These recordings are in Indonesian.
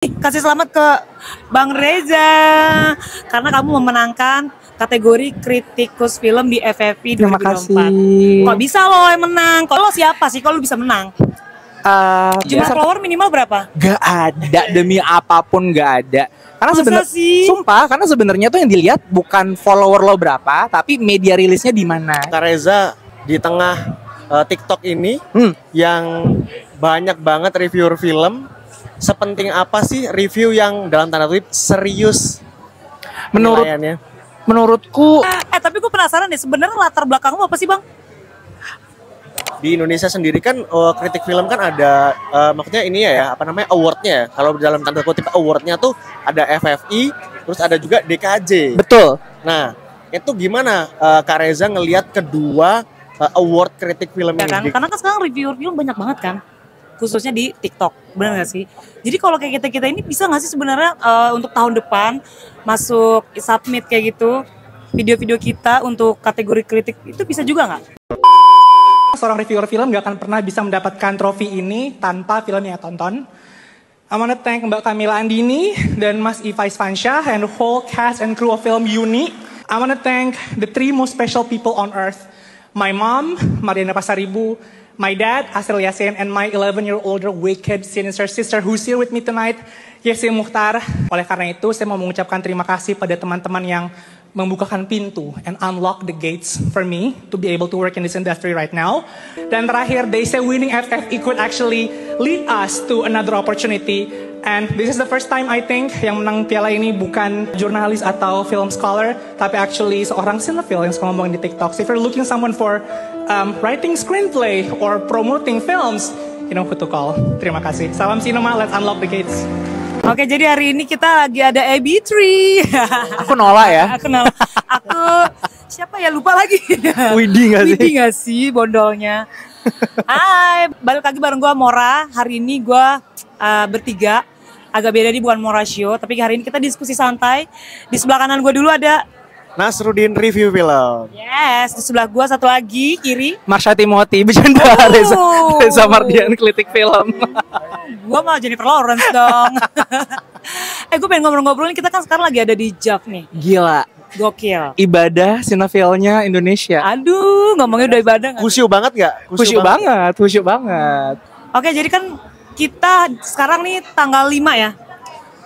Kasih selamat ke Bang Reza karena kamu memenangkan kategori kritikus film di FFI 2024. Terima kasih. Kok bisa lo yang menang? Kok lo siapa sih kalau bisa menang? Jumlah follower minimal berapa? Gak ada, demi apapun gak ada. Karena Masa sebenarnya sih? sumpah, karena sebenarnya tuh yang dilihat bukan follower lo berapa, tapi media rilisnya di mana. Kak Reza di tengah TikTok ini yang banyak banget reviewer film, sepenting apa sih review yang dalam tanda kutip serius? Menurutku Tapi gue penasaran deh, sebenarnya latar belakangmu apa sih, Bang? Di Indonesia sendiri kan kritik film kan ada maksudnya ini ya apa namanya awardnya ya. Kalau dalam tanda kutip awardnya tuh ada FFI, terus ada juga DKJ. betul. Nah itu gimana Kak Reza ngelihat kedua award kritik film Ya kan? ini? Karena kan sekarang reviewer film banyak banget kan, khususnya di TikTok, benar nggak sih? Jadi kalau kayak kita ini bisa nggak sih sebenarnya untuk tahun depan masuk submit kayak gitu video-video kita untuk kategori kritik itu bisa juga nggak? Seorang reviewer film gak akan pernah bisa mendapatkan trofi ini tanpa film yang tonton. I wanna thank Mbak Kamila Andini dan Mas Ifai Svansyah and the whole cast and crew of film Uni. I wanna thank the three most special people on earth. My mom, Mariana Pasaribu, my dad, Asril Yasin, and my 11-year-old wicked sinister sister who's here with me tonight, Yesi Mukhtar. Oleh karena itu, saya mau mengucapkan terima kasih pada teman-teman yang membukakan pintu and unlock the gates for me to be able to work in this industry right now. Dan terakhir, they say winning FFI could actually lead us to another opportunity. And this is the first time I think yang menang piala ini bukan jurnalis atau film scholar, tapi actually seorang cinephile yang suka ngomongin di TikTok. So if you're looking someone for writing screenplay or promoting films, you know who to call. Terima kasih. Salam cinema, let's unlock the gates. Oke, jadi hari ini kita lagi ada AB3. Aku nolak ya. Aku siapa ya, lupa lagi. Widi nggak sih? Widi nggak sih bondolnya. Hai, balik lagi bareng gue Mora. Hari ini gue bertiga. Agak beda nih, bukan Mora Show, tapi hari ini kita diskusi santai. Di sebelah kanan gue dulu ada Nasruddin review film. Yes, di sebelah gue satu lagi kiri Marsha Timothy bercanda. Reza Mardian kritik film. gue malah Jennifer Lawrence dong. Gue pengen ngobrol-ngobrol nih, kita kan sekarang lagi ada di JAV nih. Gila, Gokil. ibadah sinefilnya Indonesia. Aduh, ngomongnya udah ibadah nggak? Kusyuk banget gak? Khusyuk banget. Oke, jadi kan kita sekarang nih tanggal 5 ya.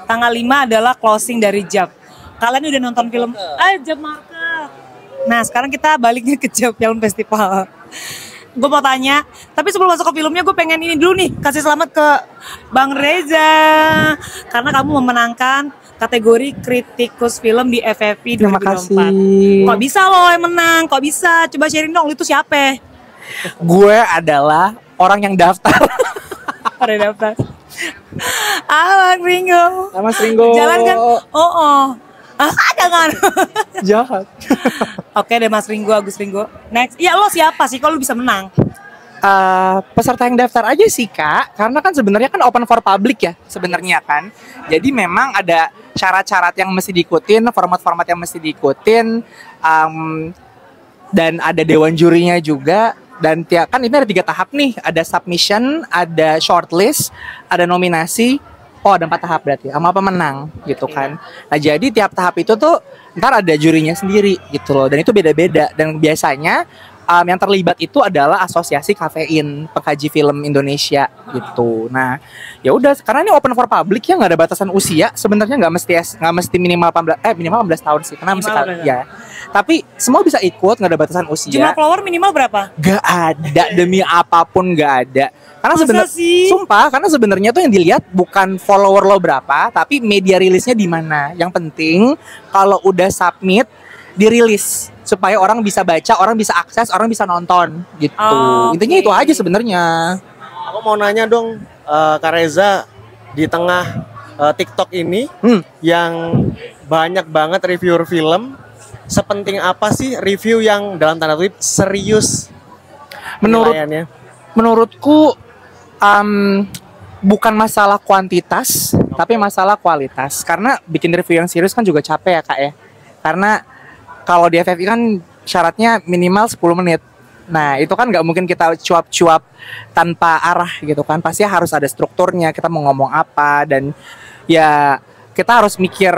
Tanggal 5 adalah closing dari JAV. Kalian udah nonton film JAV Market. Nah, sekarang kita baliknya ke JAV Film Festival. Gue mau tanya, tapi sebelum masuk ke filmnya gue pengen ini dulu nih, kasih selamat ke Bang Reza karena kamu memenangkan kategori kritikus film di FFI 2024. Terima kasih. Kok bisa lo yang menang? Kok bisa? Coba sharing dong, lu itu siapa? Gue adalah orang yang daftar. Ada daftar. Mas Ringo. Mas Ringo. Jalan kan? Jangan. Jahat. Oke deh, Mas Ringo, Agus Ringo. Next. Ya, lo siapa sih kalau lu bisa menang? Peserta yang daftar aja sih Kak, karena kan sebenarnya kan open for public ya sebenarnya kan. Jadi memang ada syarat-syarat yang mesti diikutin, format-format yang mesti diikutin, dan ada dewan jurinya juga. Dan kan ini ada 3 tahap nih, ada submission, ada shortlist, ada nominasi. Oh, ada 4 tahap berarti, sama pemenang gitu kan. Nah, jadi tiap tahap itu tuh ntar ada jurinya sendiri gitu loh, dan itu beda-beda. Dan biasanya yang terlibat itu adalah Asosiasi Kafein Pengkaji Film Indonesia gitu. Nah, ya udah, karena ini open for public ya, nggak ada batasan usia. Sebenarnya nggak mesti minimal 18 tahun sih, karena mesti ya. Tapi semua bisa ikut, nggak ada batasan usia. Jumlah follower minimal berapa? Gak ada, demi apapun gak ada. Karena sebenarnya sumpah, karena sebenarnya tuh yang dilihat bukan follower lo berapa, tapi media rilisnya di mana. Yang penting kalau udah submit, dirilis supaya orang bisa baca, orang bisa akses, orang bisa nonton gitu. Intinya itu aja sebenarnya. Aku mau nanya dong, Kak Reza di tengah TikTok ini yang banyak banget reviewer film, sepenting apa sih review yang dalam tanda kutip serius? Menurutku bukan masalah kuantitas, tapi masalah kualitas. Karena bikin review yang serius kan juga capek ya Kak ya. Karena kalau di FFI kan syaratnya minimal 10 menit. Nah, itu kan nggak mungkin kita cuap-cuap tanpa arah gitu kan. Pasti harus ada strukturnya, kita mau ngomong apa. Dan ya kita harus mikir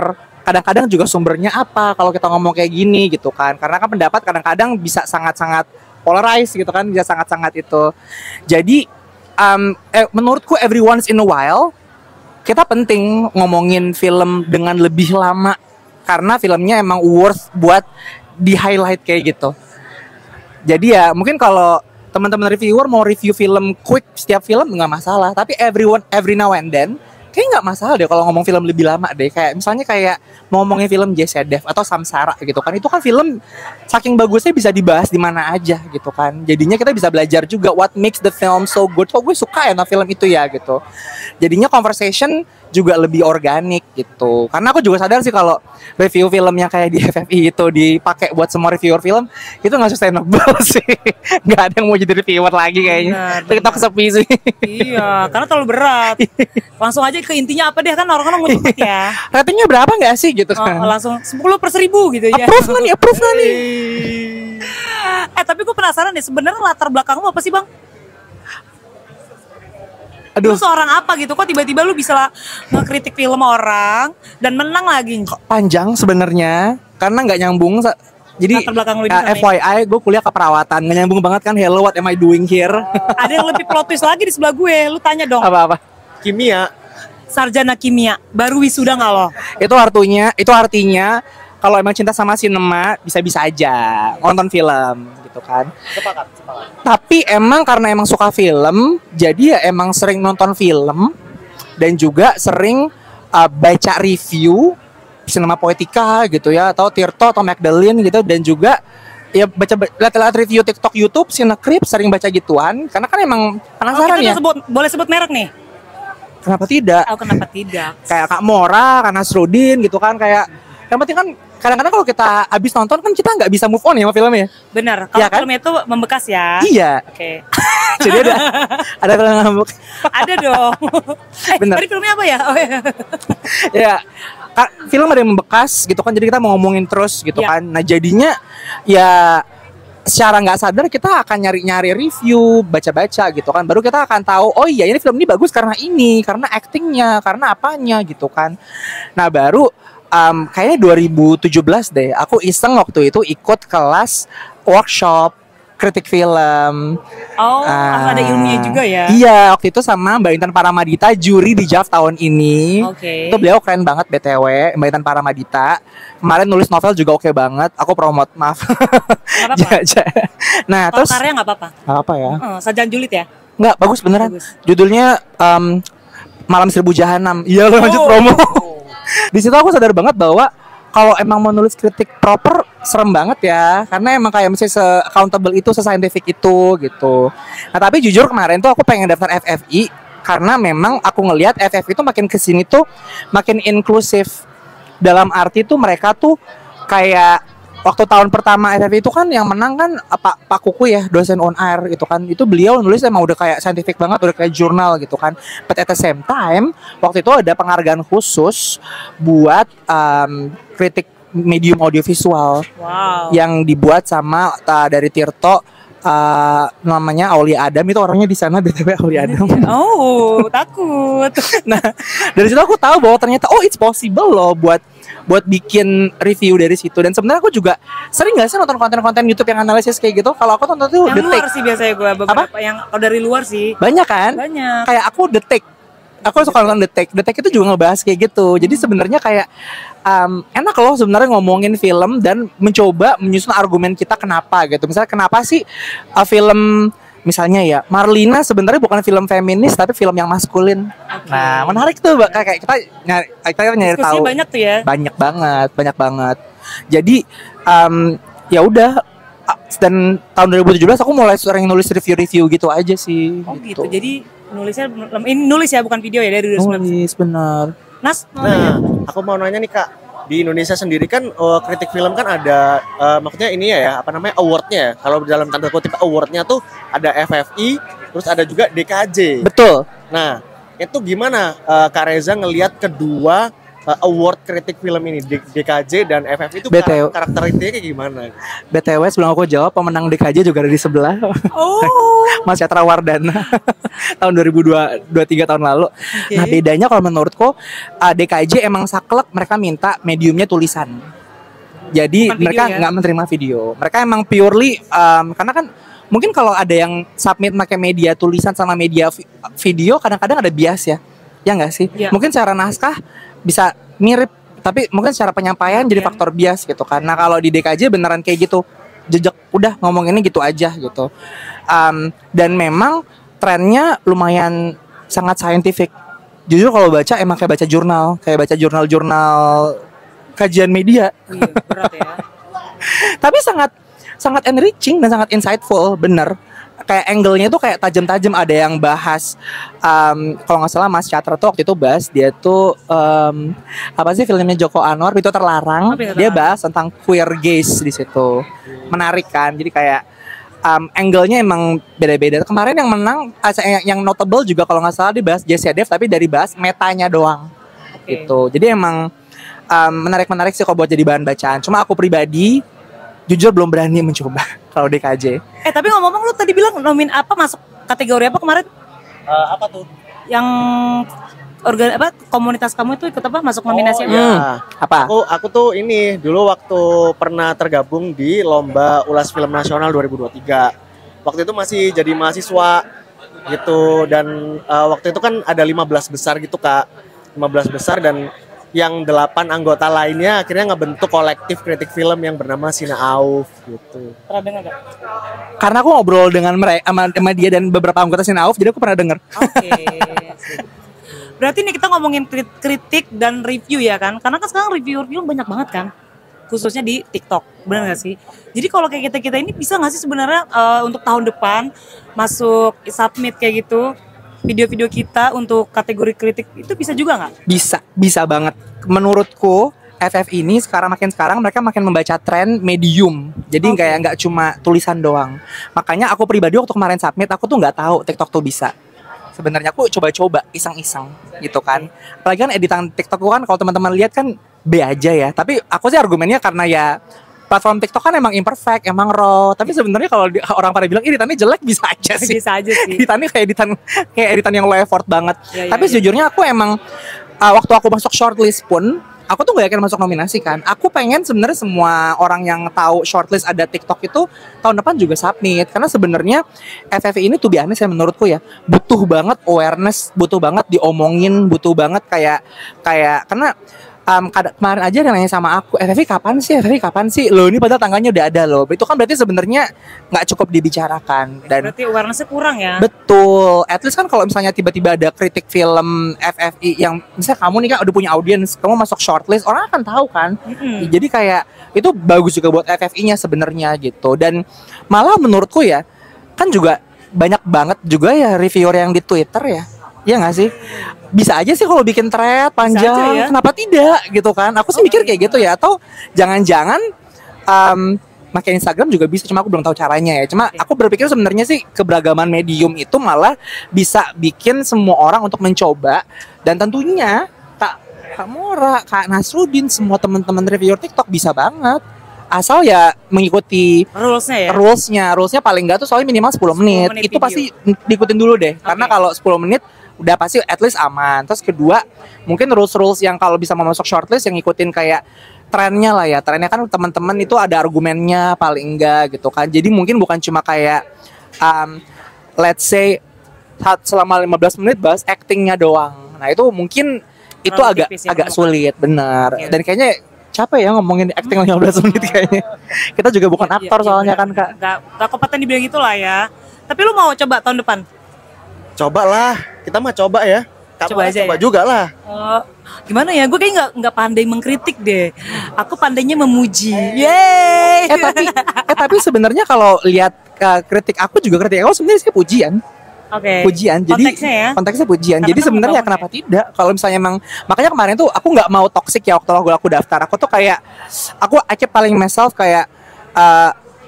kadang-kadang juga sumbernya apa kalau kita ngomong kayak gini gitu kan. Karena kan pendapat kadang-kadang bisa sangat-sangat polarize gitu kan, bisa sangat-sangat itu. Jadi menurutku every once in a while kita penting ngomongin film dengan lebih lama karena filmnya emang worth buat di highlight kayak gitu. Jadi ya mungkin kalau teman-teman reviewer mau review film quick setiap film nggak masalah, tapi every now and then kayak nggak masalah deh kalau ngomong film lebih lama deh. Kayak misalnya kayak mau ngomongin film Jessedev atau Samsara gitu kan, itu kan film saking bagusnya bisa dibahas di mana aja gitu kan. Jadinya kita bisa belajar juga what makes the film so good. Kok gue suka ya film itu ya gitu. Jadinya conversation juga lebih organik gitu. Karena aku juga sadar sih kalau review film yang kayak di FFI itu dipakai buat semua reviewer film itu nggak sustainable sih. Nggak ada yang mau jadi reviewer lagi kayaknya. TikTok sepi sih. Iya, karena terlalu berat. Langsung aja ke intinya apa deh, kan orang-orang ngumpet ya. Ratingnya berapa nggak sih gitu kan? Langsung 10 per 1000 gitu ya. Approve nggak nih? Tapi gue penasaran deh, sebenarnya latar belakangmu apa sih bang? Aduh. Lu seorang apa gitu, kok tiba-tiba lu bisa ngekritik film orang dan menang lagi? Panjang sebenarnya, karena nggak nyambung. Jadi latar belakang lu FYI gue kuliah keperawatan, nggak nyambung banget kan. Hello, what am I doing here? Ada yang lebih plot twist lagi di sebelah gue, lu tanya dong. Apa-apa? Kimia. Sarjana kimia, baru wisuda nggak lo? Itu artinya kalau emang cinta sama sinema bisa-bisa aja nonton film gitu kan. Sepakat. Tapi emang karena emang suka film, jadi ya emang sering nonton film dan juga sering baca review Cinema Poetica gitu ya, atau Tirto atau Magdalene gitu, dan juga ya lihat review TikTok, YouTube, Cinecrip, sering baca gituan karena kan emang penasaran ya. Boleh sebut merek nih? Kenapa tidak? Kenapa tidak? Kayak Kak Mora, Kak Nasruddin gitu kan, kayak yang penting kan kadang-kadang kalau kita habis nonton kan kita nggak bisa move on ya sama filmnya. Benar, kalau ya kan? filmnya itu membekas ya. Iya. Oke. Jadi ada film yang membekas. Ada dong. Benar. Tadi filmnya apa ya? Oh ya. Ya, film ada yang membekas gitu kan, jadi kita mau ngomongin terus gitu kan. Nah jadinya ya secara nggak sadar kita akan nyari-nyari review, baca-baca gitu kan, baru kita akan tahu oh iya ini film ini bagus karena actingnya, karena apanya gitu kan. Nah baru kayaknya 2017 deh aku iseng waktu itu ikut kelas workshop kritik film. Ada ilmunya juga ya? Iya, waktu itu sama Mbak Intan Paramadita, juri di JAF tahun ini. Itu beliau keren banget BTW, Mbak Intan Paramadita. Kemarin nulis novel juga oke banget. Aku promote, maaf. Gak apa-apa. Nah, terus karya gak apa-apa? Gak apa ya? Sarjana julid ya? Enggak, bagus beneran. Bagus. Judulnya Malam Seribu Jahanam. Iya, lo lanjut promo. Di situ aku sadar banget bahwa kalau emang mau nulis kritik proper serem banget ya, karena emang kayak mesti se-accountable itu, se-scientific itu gitu. Nah tapi jujur kemarin tuh aku pengen daftar FFI karena memang aku ngelihat FFI itu makin kesini tuh makin inklusif. Dalam arti tuh mereka tuh kayak waktu tahun pertama FFI itu kan yang menang kan Pak Kuku ya, dosen on air gitu kan. Itu beliau nulis emang udah kayak scientific banget, udah kayak jurnal gitu kan. But at the same time, waktu itu ada penghargaan khusus buat kritik medium audiovisual. Wow. Yang dibuat sama dari Tirto, namanya Aulia Adam, itu orangnya di sana BTW Aulia Adam. Oh, takut. Nah, dari situ aku tahu bahwa ternyata it's possible loh buat bikin review dari situ. Dan sebenarnya aku juga sering nggak sih nonton konten-konten YouTube yang analisis kayak gitu. Kalau aku nonton tuh yang The luar Take. sih biasanya gue beberapa yang dari luar sih. Banyak kan? Banyak. Kayak aku The Take. Aku suka nonton The Take. The Take itu juga ngebahas kayak gitu. Jadi sebenarnya kayak enak loh sebenarnya ngomongin film dan mencoba menyusun argumen kita kenapa gitu. Misalnya kenapa sih film misalnya ya Marlina sebenarnya bukan film feminis tapi film yang maskulin. Okay. Nah menarik tuh kayak kita nyari tahu. Banyak tuh ya. Banyak banget. Jadi ya udah, dan tahun 2017 aku mulai sering nulis review gitu aja sih. Oh gitu. Jadi nulis ya bukan video ya dari 2019. Nulis bener. Nas, aku mau nanya nih Kak, di Indonesia sendiri kan kritik film kan ada maksudnya ini ya apa namanya awardnya. Kalau dalam tanda kutip awardnya tuh ada FFI, terus ada juga DKJ. Betul. Nah itu gimana Kak Reza ngelihat kedua award kritik film ini DKJ dan FF itu BTW. karakteristiknya kayak gimana? BTW sebelum aku jawab, pemenang DKJ juga ada di sebelah. Oh. Mas Yatra Wardana tahun 2023 tahun lalu. Oke. Nah bedanya kalau menurutku DKJ emang saklek, mereka minta mediumnya tulisan. Jadi Bukan mereka video ya? nggak menerima video. Mereka emang purely karena kan mungkin kalau ada yang submit pakai media tulisan sama media video kadang-kadang ada bias ya. Ya nggak sih? Ya. Mungkin secara naskah bisa mirip, tapi mungkin secara penyampaian jadi faktor bias gitu kan. Nah kalau di DKJ beneran kayak gitu, jejak udah ngomonginnya gitu aja gitu. Dan memang trennya lumayan sangat scientific. Jujur kalau baca emang kayak baca jurnal kajian media. Iya, berat ya. Tapi sangat enriching dan sangat insightful, bener. Kayak angle-nya tuh kayak tajam-tajam, ada yang bahas kalau nggak salah Mas Catra tuh waktu itu bahas dia tuh apa sih filmnya Joko Anwar itu terlarang. Dia bahas tentang queer gaze di situ. Menarik kan? Jadi kayak angle-nya emang beda-beda. Kemarin yang menang yang notable juga kalau nggak salah dibahas Jesse Dev tapi dari bahas metanya doang. Gitu. Jadi emang menarik sih kalau buat jadi bahan bacaan. Cuma aku pribadi jujur belum berani mencoba kalau DKJ. Tapi ngomong-ngomong lu tadi bilang masuk kategori apa kemarin? Apa tuh? Yang komunitas kamu itu ikut apa masuk nominasi apa? Ya. Apa? Aku tuh ini dulu waktu pernah tergabung di lomba Ulas Film Nasional 2023. Waktu itu masih jadi mahasiswa gitu dan waktu itu kan ada 15 besar gitu Kak. 15 besar dan yang 8 anggota lainnya akhirnya ngebentuk kolektif kritik film yang bernama Sina Auf gitu. Pernah dengar gak? Karena aku ngobrol dengan mereka sama dia dan beberapa anggota Sinauf, jadi aku pernah dengar. Oke. Berarti nih kita ngomongin kritik dan review ya kan? Karena kan sekarang review film banyak banget kan? Khususnya di TikTok, benar gak sih? Jadi kalau kayak kita ini bisa gak sih sebenarnya untuk tahun depan masuk submit kayak gitu video-video kita untuk kategori kritik itu bisa juga nggak? Bisa banget. Menurutku FF ini makin sekarang mereka makin membaca tren medium. Jadi kayak nggak cuma tulisan doang. Makanya aku pribadi waktu kemarin submit aku tuh nggak tahu TikTok tuh bisa. Sebenarnya aku coba-coba iseng-iseng gitu kan. Apalagi kan editan TikTok kan kalau teman-teman lihat kan B aja ya. Tapi aku sih argumennya karena ya platform TikTok kan emang imperfect, emang raw. Tapi sebenarnya kalau orang pada bilang editannya jelek bisa aja sih. Bisa aja sih. Editannya kayak editan yang low effort banget. Ya, tapi sejujurnya aku emang waktu aku masuk shortlist pun aku tuh gak yakin masuk nominasi kan. Aku pengen sebenarnya semua orang yang tahu shortlist ada TikTok itu tahun depan juga submit. Karena sebenarnya FF ini tuh biasanya saya menurutku ya butuh banget awareness, butuh banget diomongin, butuh banget kayak karena kemarin aja ada yang nanya sama aku, FFV kapan sih? Loh ini padahal tanggalnya udah ada loh. Itu kan berarti sebenarnya nggak cukup dibicarakan. Dan berarti awareness-nya kurang ya? Betul. At least kan kalau misalnya tiba-tiba ada kritik film FFI yang misalnya kamu nih kan udah punya audiens, kamu masuk shortlist, orang akan tahu kan. Jadi kayak itu bagus juga buat FFI-nya sebenarnya gitu. Dan malah menurutku ya, kan juga banyak banget juga ya reviewer yang di Twitter ya. Iya gak sih? Bisa aja sih kalau bikin thread panjang, kenapa tidak gitu kan? Aku sih mikir kayak gitu ya. Atau jangan-jangan pakai Instagram juga bisa, cuma aku belum tahu caranya ya. Cuma aku berpikir sebenarnya sih keberagaman medium itu malah bisa bikin semua orang untuk mencoba. Dan tentunya Kak Mora, Kak Nasruddin, semua teman-teman reviewer TikTok bisa banget. Asal ya mengikuti rulesnya paling nggak tuh soalnya minimal 10 menit. Itu video. Pasti diikutin dulu deh. Karena kalau 10 menit udah pasti at least aman. Terus kedua, mungkin rules yang kalau bisa mau masuk shortlist yang ngikutin kayak trennya lah ya. Trennya kan teman-teman itu ada argumennya paling enggak gitu kan. Jadi mungkin bukan cuma kayak let's say selama 15 menit bahas actingnya doang. Nah itu mungkin itu agak sulit, benar. Dan kayaknya capek ya ngomongin acting 15 menit kayaknya. Kita juga bukan aktor soalnya kan Kak. Gak kompeten dibilang gitu lah ya. Tapi lu mau coba tahun depan? Coba lah, kita mah coba ya. Coba aja coba ya? juga lah. Gimana ya? Gue kayak nggak pandai mengkritik deh. Aku pandainya memuji. Yeay. Tapi sebenarnya kalau lihat kritik aku sebenarnya sih pujian. Pujian. Jadi konteksnya pujian. Jadi sebenarnya kenapa tidak? Kalau misalnya emang makanya kemarin tuh aku nggak mau toxic ya waktu aku daftar. Aku tuh kayak I keep telling myself kayak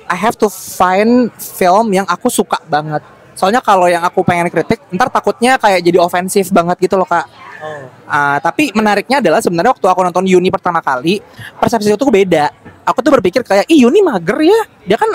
I have to find film yang aku suka banget. Soalnya kalau yang aku pengen kritik, ntar takutnya kayak jadi ofensif banget gitu loh Kak. Tapi menariknya adalah sebenarnya waktu aku nonton Yuni pertama kali, persepsi itu beda. Aku tuh berpikir kayak, Yuni mager ya. Dia kan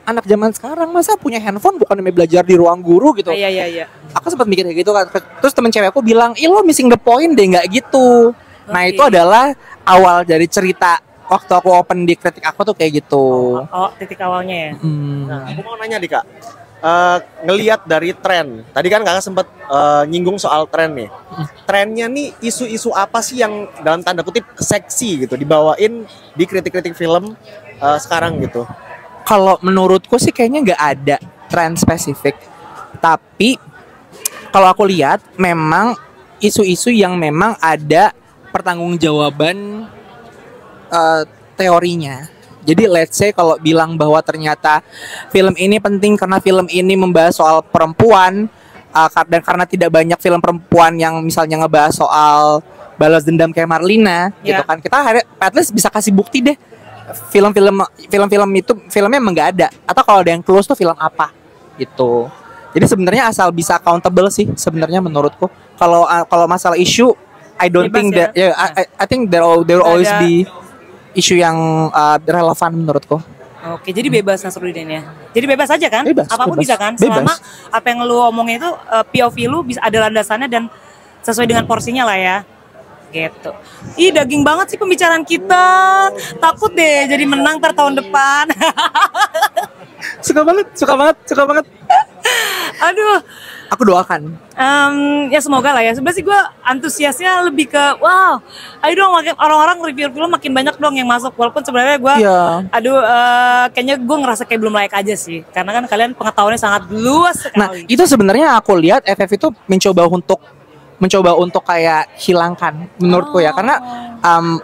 anak zaman sekarang, masa punya handphone bukan demi belajar di ruang guru gitu. Iya. Aku sempat mikir kayak gitu kan. Terus temen cewek aku bilang, lo missing the point deh, nggak gitu. Nah itu adalah awal dari cerita waktu aku open di kritik aku tuh kayak gitu. Oh, titik awalnya ya. Nah, aku mau nanya nih Kak. Ngelihat dari tren, tadi kan Kakak sempat nyinggung soal tren nih. Trennya nih isu-isu apa sih yang dalam tanda kutip seksi gitu dibawain di kritik-kritik film sekarang gitu? Kalau menurutku sih kayaknya nggak ada tren spesifik. Tapi kalau aku lihat memang isu-isu yang memang ada pertanggungjawaban teorinya. Jadi let's say kalau bilang bahwa ternyata film ini penting karena film ini membahas soal perempuan, dan karena tidak banyak film perempuan yang misalnya ngebahas soal balas dendam kayak Marlina gitu kan, kita at least bisa kasih bukti deh film-film itu filmnya emang nggak ada, atau kalau ada yang close tuh film apa gitu. Jadi sebenarnya asal bisa accountable sih sebenarnya menurutku. Kalau masalah isu, I don't think that I think there will always be isu yang relevan menurutku. Oke, jadi bebas Nasruddin ya. Jadi bebas aja kan? Bebas, apapun bebas, bisa kan? bebas. Selama apa yang lu omongin itu POV lu bisa ada landasannya dan sesuai dengan porsinya lah ya. Gitu. Ih, daging banget sih pembicaraan kita. Takut deh jadi menang tahun depan. Suka banget. Aduh. Aku doakan. Ya semoga lah ya. Sebenarnya sih gue antusiasnya lebih ke wow, ayo dong orang-orang review film makin banyak dong yang masuk. Walaupun sebenarnya gue, kayaknya gue ngerasa kayak belum layak aja sih. Karena kan kalian pengetahuannya sangat luas sekali. Nah itu sebenarnya aku lihat FF itu mencoba untuk kayak hilangkan menurutku ya, karena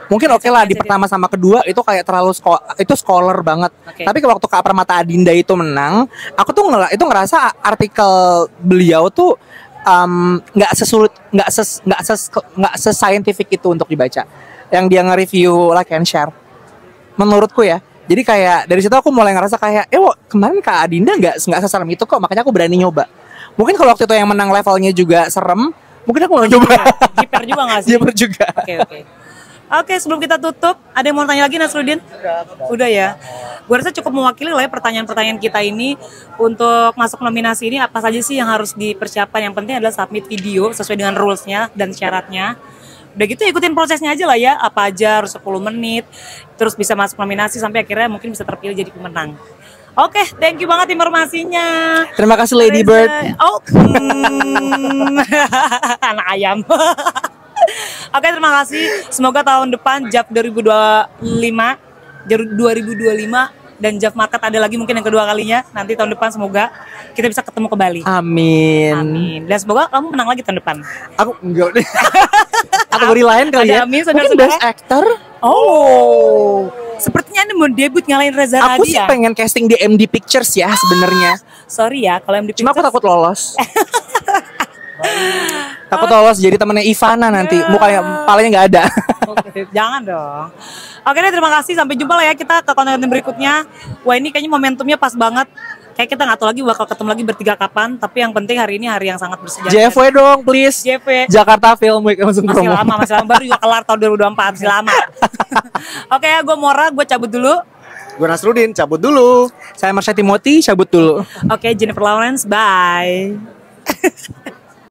mungkin oke lah di pertama sama kedua itu kayak terlalu itu scholar banget. Tapi waktu Kak Permata Adinda itu menang, aku tuh itu ngerasa artikel beliau tuh nggak sescientific itu untuk dibaca, yang dia nge-review Like and Share menurutku ya. Jadi kayak dari situ aku mulai ngerasa kayak kemarin Kak Adinda nggak seserem itu kok, makanya aku berani nyoba. Mungkin kalau waktu itu yang menang levelnya juga serem, mungkin aku mau coba. Jiper juga gak sih? Jiper juga. Oke, sebelum kita tutup, ada yang mau tanya lagi Nasruddin? Udah ya. Gue rasa cukup mewakili lah ya pertanyaan-pertanyaan kita ini. Untuk masuk nominasi ini apa saja sih yang harus dipersiapkan? Yang penting adalah submit video sesuai dengan rules-nya dan syaratnya. Udah gitu ikutin prosesnya aja lah ya. Apa aja harus 10 menit. Terus bisa masuk nominasi sampai akhirnya mungkin bisa terpilih jadi pemenang. Oke, thank you banget informasinya. Terima kasih Lady Bird. Anak ayam. Oke, terima kasih. Semoga tahun depan JAP 2025 dan JAP Market ada lagi mungkin yang kedua kalinya. Nanti tahun depan semoga kita bisa ketemu kembali. Amin. Dan semoga kamu menang lagi tahun depan. Aku enggak deh. Kategori lain kali ya. Amin, mungkin Best Actor. Sepertinya ini mau debut ngalahin Reza Radian. Aku sih pengen casting di MD Pictures ya sebenarnya. Sorry ya kalau MD Pictures. Cuma aku takut lolos. Takut lolos jadi temennya Ivana nanti. Mukanya palanya nggak ada. Jangan dong. Oke deh, terima kasih. Sampai jumpa lah ya kita ke konten berikutnya. Wah ini kayaknya momentumnya pas banget. Kayak kita nggak tahu lagi bakal ketemu lagi bertiga kapan. Tapi yang penting hari ini hari yang sangat bersejarah. JFW dong please. JFW. Jakarta Film Week langsung masih lama. Baru juga kelar tahun 2024. Masih lama. Oke ya, gue Mora. Gue cabut dulu. Gue Nasruddin, cabut dulu. Saya Marsha Timothy, cabut dulu. Oke, Jennifer Lawrence. Bye.